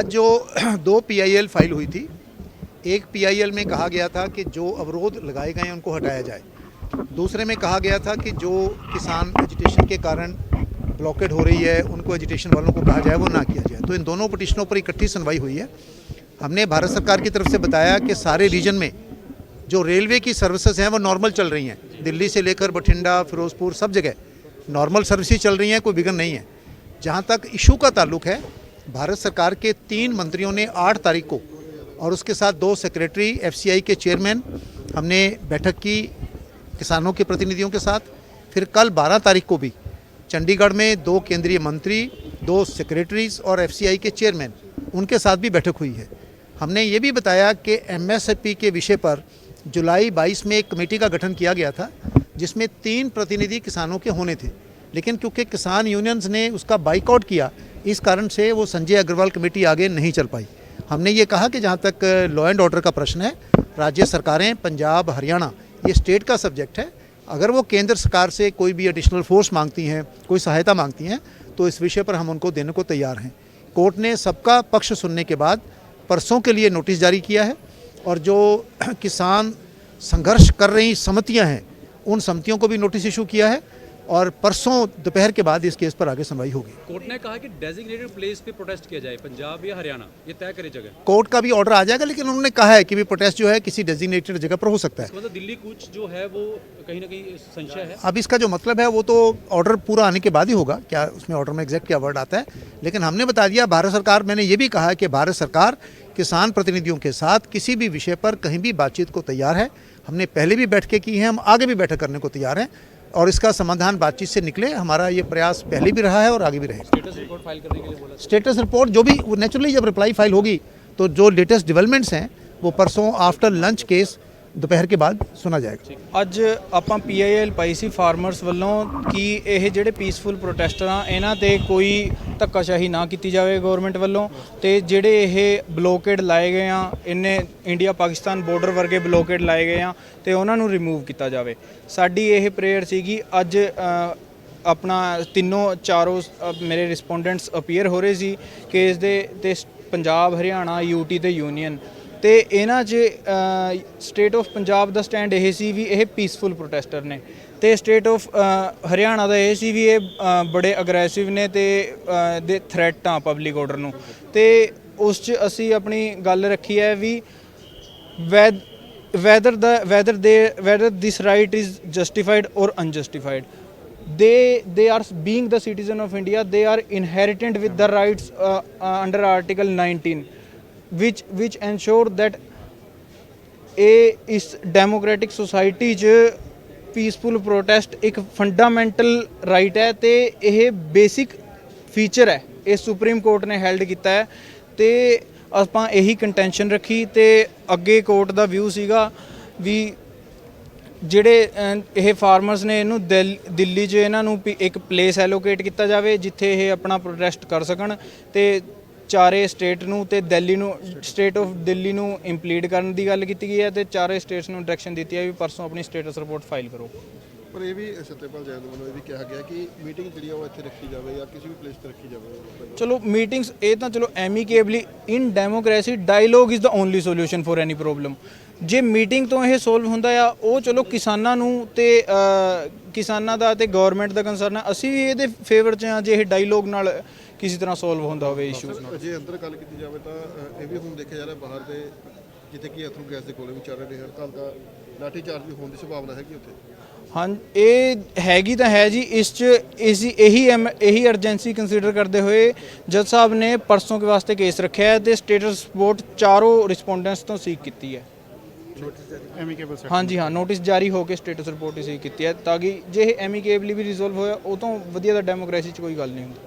आज जो 2 PIL file हुई थी, एक PIL में कहा गया था कि जो अवरोध लगाए गए हैं उनको हटाया जाए, दूसरे में कहा गया था कि जो किसान एजिटेशन के कारण ब्लॉकेड हो रही है उनको एजिटेशन वालों को कहा जाए वो ना किया जाए। तो इन दोनों पिटिशनों पर इकट्ठी सुनवाई हुई है। हमने भारत सरकार की तरफ से बताया कि सारे रीजन में जो रेलवे की सर्विसेज हैं वो नॉर्मल चल रही हैं, दिल्ली से लेकर बठिंडा, फिरोजपुर सब जगह नॉर्मल सर्विसेज चल रही हैं, कोई विघ्न नहीं है। जहाँ तक इशू का ताल्लुक है, भारत सरकार के 3 मंत्रियों ने 8 तारीख को और उसके साथ 2 सेक्रेटरी FCI के चेयरमैन हमने बैठक की किसानों के प्रतिनिधियों के साथ। फिर कल 12 तारीख को भी चंडीगढ़ में 2 केंद्रीय मंत्री, 2 सेक्रेटरीज और FCI के चेयरमैन उनके साथ भी बैठक हुई है। हमने ये भी बताया कि MSP के विषय पर जुलाई 22 में एक कमेटी का गठन किया गया था जिसमें 3 प्रतिनिधि किसानों के होने थे, लेकिन क्योंकि किसान यूनियंस ने उसका बाइकआउट किया, इस कारण से वो संजय अग्रवाल कमेटी आगे नहीं चल पाई। हमने ये कहा कि जहाँ तक लॉ एंड ऑर्डर का प्रश्न है, राज्य सरकारें पंजाब, हरियाणा ये स्टेट का सब्जेक्ट है। अगर वो केंद्र सरकार से कोई भी एडिशनल फोर्स मांगती हैं, कोई सहायता मांगती हैं, तो इस विषय पर हम उनको देने को तैयार हैं। कोर्ट ने सबका पक्ष सुनने के बाद परसों के लिए नोटिस जारी किया है और जो किसान संघर्ष कर रही समितियां हैं उन समितियों को भी नोटिस इशू किया है और परसों दोपहर के बाद इस केस पर आगे सुनवाई होगी। कोर्ट ने कहा कि डेजिग्नेटेड प्लेस पे प्रोटेस्ट किया जाए, पंजाब या हरियाणा, ये तय करे जगह। कोर्ट का भी ऑर्डर आ जाएगा, लेकिन उन्होंने कहा है कि भी प्रोटेस्ट जो है किसी डेजिग्नेटेड जगह पर हो सकता है। मतलब दिल्ली कूच जो है वो कहीं ना कहीं संशय है। अब इसका जो मतलब है वो तो ऑर्डर पूरा आने के बाद ही होगा, क्या उसमें ऑर्डर में एग्जैक्ट क्या वर्ड आता है, लेकिन हमने बता दिया भारत सरकार, मैंने ये भी कहा कि भारत सरकार किसान प्रतिनिधियों के साथ किसी भी विषय पर कहीं भी बातचीत को तैयार है। हमने पहले भी बैठकें की हैं, हम आगे भी बैठक करने को तैयार हैं और इसका समाधान बातचीत से निकले, हमारा ये प्रयास पहले भी रहा है और आगे भी रहेगा। स्टेटस रिपोर्ट फाइल करने के लिए बोला। स्टेटस रिपोर्ट जो भी नेचुरली जब रिप्लाई फाइल होगी तो जो लेटेस्ट डेवलपमेंट्स हैं वो परसों आफ्टर लंच केस दोपहर के बाद सुना जाएगा। ਅੱਜ ਆਪਾਂ PIL ਪਾਈ ਸੀ ਫਾਰਮਰਸ ਵੱਲੋਂ ਕਿ ਇਹ ਜਿਹੜੇ ਪੀਸਫੁਲ ਪ੍ਰੋਟੈਸਟਰ ਆ ਇਹਨਾਂ ਤੇ ਕੋਈ ਧੱਕਾਸ਼ਾਹੀ ਨਾ ਕੀਤੀ ਜਾਵੇ ਗਵਰਨਮੈਂਟ ਵੱਲੋਂ, ਤੇ ਜਿਹੜੇ ਇਹ ਬਲੋਕੇਡ ਲਾਏ ਗਏ ਆ ਇੰਨੇ ਇੰਡੀਆ ਪਾਕਿਸਤਾਨ ਬਾਰਡਰ ਵਰਗੇ ਬਲੋਕੇਡ ਲਾਏ ਗਏ ਆ ਤੇ ਉਹਨਾਂ ਨੂੰ ਰਿਮੂਵ ਕੀਤਾ ਜਾਵੇ। ਸਾਡੀ ਇਹ ਪ੍ਰੇਅਰ ਸੀਗੀ। ਅੱਜ ਆਪਣਾ ਚਾਰੋਂ ਮੇਰੇ ਰਿਸਪੋਂਡੈਂਟਸ ਅਪੀਅਰ ਹੋ ਰਹੇ ਸੀ ਕੇਸ ਦੇ, ਤੇ ਪੰਜਾਬ, ਹਰਿਆਣਾ, UT ਤੇ ਯੂਨੀਅਨ, ਤੇ ਇਹਨਾਂ 'ਚ state of Punjab the stand ਇਹ ਸੀ ਵੀ ਇਹ ਪੀਸਫੁਲ ਪ੍ਰੋਟੈਸਟਰ ਨੇ, ਤੇ ਸਟੇਟ ਆਫ ਹਰਿਆਣਾ ਦਾ ਇਹ ਸੀ ਵੀ ਇਹ ਬੜੇ ਅਗਰੈਸਿਵ ਨੇ ਤੇ ਦੇ ਥ੍ਰੈਟ ਆ ਪਬਲਿਕ ਆਰਡਰ ਨੂੰ। ਤੇ ਉਸ 'ਚ ਅਸੀਂ ਆਪਣੀ ਗੱਲ ਰੱਖੀ ਹੈ ਵੀ whether this right is justified or unjustified. They are being the citizen of India, they are inherited with the rights under Article 19. which ensure that ਇਸ ਡੈਮੋਕ੍ਰੈਟਿਕ ਸੋਸਾਇਟੀ 'ਚ ਪੀਸਫੁਲ ਪ੍ਰੋਟੈਸਟ ਇੱਕ ਫੰਡਾਮੈਂਟਲ ਰਾਈਟ ਹੈ ਤੇ ਇਹ basic feature ਹੈ। ਇਹ supreme court ਨੇ held ਕੀਤਾ ਹੈ ਤੇ ਆਪਾਂ ਇਹੀ ਕੰਟੈਂਸ਼ਨ ਰੱਖੀ, ਤੇ ਅੱਗੇ ਕੋਰਟ ਦਾ ਵਿਊ ਸੀਗਾ ਵੀ ਜਿਹੜੇ ਇਹ ਫਾਰਮਰਸ ਨੇ ਇਹਨੂੰ ਦਿੱਲੀ 'ਚ ਇਹਨਾਂ ਨੂੰ ਇੱਕ ਪਲੇਸ ਐਲੋਕੇਟ ਕੀਤਾ ਜਾਵੇ ਜਿੱਥੇ ਇਹ ਆਪਣਾ ਪ੍ਰੋਟੈਸਟ ਕਰ ਸਕਣ, ਤੇ ਚਾਰੇ ਸਟੇਟ ਨੂੰ ਤੇ ਦਿੱਲੀ ਨੂੰ, ਸਟੇਟ ਆਫ ਦਿੱਲੀ ਨੂੰ ਇੰਪਲੀਡ ਕਰਨ ਦੀ ਗੱਲ ਕੀਤੀ ਗਈ ਹੈ, ਤੇ ਚਾਰੇ ਸਟੇਟਸ ਨੂੰ ਡਾਇਰੈਕਸ਼ਨ ਦਿੱਤੀ ਹੈ ਵੀ ਪਰਸੋਂ ਆਪਣੀ ਸਟੇਟਸ ਰਿਪੋਰਟ ਫਾਈਲ ਕਰੋ। ਪਰ ਇਹ ਵੀ ਸਤਿਆਪਾਲ ਜੈਨ ਵੱਲੋਂ ਇਹ ਵੀ ਕਿਹਾ ਗਿਆ ਕਿ ਮੀਟਿੰਗ ਜਿਹੜੀ ਉਹ ਇੱਥੇ ਰੱਖੀ ਜਾਵੇ ਜਾਂ ਕਿਸੇ ਵੀ ਪਲੇਸ ਤੇ ਰੱਖੀ ਜਾਵੇ। ਚਲੋ ਮੀਟਿੰਗਸ ਇਹ ਤਾਂ ਚਲੋ amicably, in democracy dialogue is the only solution for any problem. ਜੇ ਮੀਟਿੰਗ ਤੋਂ ਇਹ ਸੋਲਵ ਹੁੰਦਾ ਆ ਉਹ ਚਲੋ ਕਿਸਾਨਾਂ ਨੂੰ ਤੇ ਕਿਸਾਨਾਂ ਦਾ ਤੇ ਗਵਰਨਮੈਂਟ ਦਾ ਕੰਸਰਨ ਹੈ, ਅਸੀਂ ਵੀ ਇਹਦੇ ਫੇਵਰ 'ਚ ਹਾਂ ਜੇ ਇਹ ਡਾਇਲੋਗ ਨਾਲ ਕਿਸੇ ਤਰ੍ਹਾਂ ਸੋਲਵ ਹੁੰਦਾ ਹੋਵੇ ਇਸ਼ੂਜ਼ ਨਾਲ। ਜੇ ਅੰਦਰ ਗੱਲ ਕੀਤੀ ਜਾਵੇ ਤਾਂ ਇਹ ਵੀ ਹੁਣ ਦੇਖਿਆ ਜਾ ਰਿਹਾ ਬਾਹਰ ਦੇ ਜਿੱਥੇ ਕਿ ਅਥਰੂ ਗੈਸ ਦੇ ਗੋਲੇ ਵੀ ਚੱਲ ਰਹੇ ਨੇ, ਹੜਤਾਲ ਦਾ ਲਾਠੀ ਚਾਰਜ ਵੀ ਹੋਣ ਦੀ ਸੰਭਾਵਨਾ ਹੈਗੀ ਉੱਥੇ। ਹਾਂ, ਇਹ ਹੈਗੀ ਤਾਂ ਹੈ ਜੀ। ਇਸ 'ਚ ਇਹੀ ਅਰਜੈਂਸੀ ਕੰਸੀਡਰ ਕਰਦੇ ਹੋਏ ਜੱਜ ਸਾਹਿਬ ਨੇ ਪਰਸੋਂ ਕੇ ਵਾਸਤੇ ਕੇਸ ਰੱਖਿਆ ਹੈ ਤੇ ਸਟੇਟਸ ਰਿਪੋਰਟ ਚਾਰੋਂ ਰਿਸਪੋਂਡੈਂਟਸ ਤੋਂ ਸੀਕ ਕੀਤੀ ਹੈ। ਹਾਂਜੀ ਹਾਂ, ਨੋਟਿਸ ਜਾਰੀ ਹੋ ਕੇ ਸਟੇਟਸ ਰਿਪੋਰਟ ਹੀ ਸੀਕ ਕੀਤੀ ਹੈ ਤਾਂ ਕਿ ਜੇ ਇਹ ਐਮੀਕੇਬਲੀ ਵੀ ਰਿਜ਼ੋਲਵ ਹੋਇਆ ਉਹ ਤੋਂ ਵਧੀਆ ਤਾਂ ਡੈਮੋਕ੍ਰੇਸੀ 'ਚ ਕੋਈ ਗੱਲ ਨਹੀਂ ਹੁੰਦੀ।